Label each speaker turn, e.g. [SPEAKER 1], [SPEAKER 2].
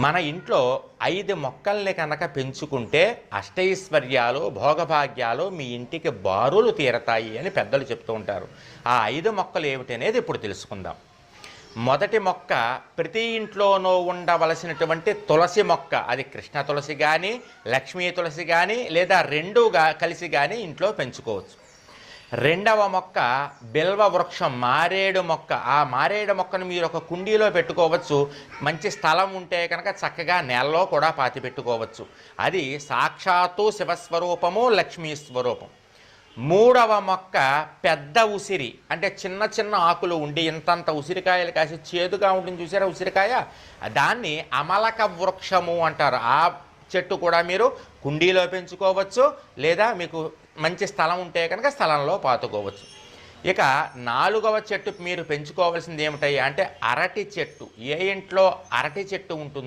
[SPEAKER 1] మన ఇంట్లో 5 మొక్కల్ని కనుక పెంచుకుంటే అష్టైశ్వర్యాలు భోగభాగ్యాలు మీ ఇంటికి బారులు తీరతాయి అని పెద్దలు చెప్తూ ఉంటారు. ఆ 5 మొక్కలు ఏమిటనేది ఇప్పుడు తెలుసుకుందాం. మొదటి మొక్క ప్రతి ఇంట్లోనూ ఉండవలసినటువంటి తులసి మొక్క. అది కృష్ణ తులసి కానీ లక్ష్మీ తులసి కానీ లేదా రెండుగా కలిసి కానీ ఇంట్లో పెంచుకోవచ్చు. రెండవ మొక్క బిల్వ వృక్షం, మారేడు మొక్క. ఆ మారేడు మొక్కను మీరు ఒక కుండీలో పెట్టుకోవచ్చు. మంచి స్థలం ఉంటే కనుక చక్కగా నేలలో కూడా పాతి పెట్టుకోవచ్చు. అది సాక్షాత్తు శివస్వరూపము, లక్ష్మీ స్వరూపం. మూడవ మొక్క పెద్ద ఉసిరి, అంటే చిన్న చిన్న ఆకులు ఉండి ఇంతంత ఉసిరికాయలు కాసి చేదుగా ఉంటుంది చూసారా ఉసిరికాయ, దాన్ని అమలక వృక్షము అంటారు. ఆ చెట్టు కూడా మీరు కుండీలో పెంచుకోవచ్చు లేదా మీకు మంచి స్థలం ఉంటే కనుక స్థలంలో పాతుకోవచ్చు. ఇక 4వ చెట్టు మీరు పెంచుకోవాల్సింది ఏమిటయ్యా అంటే అరటి చెట్టు. ఏ ఇంట్లో అరటి చెట్టు ఉంటుంది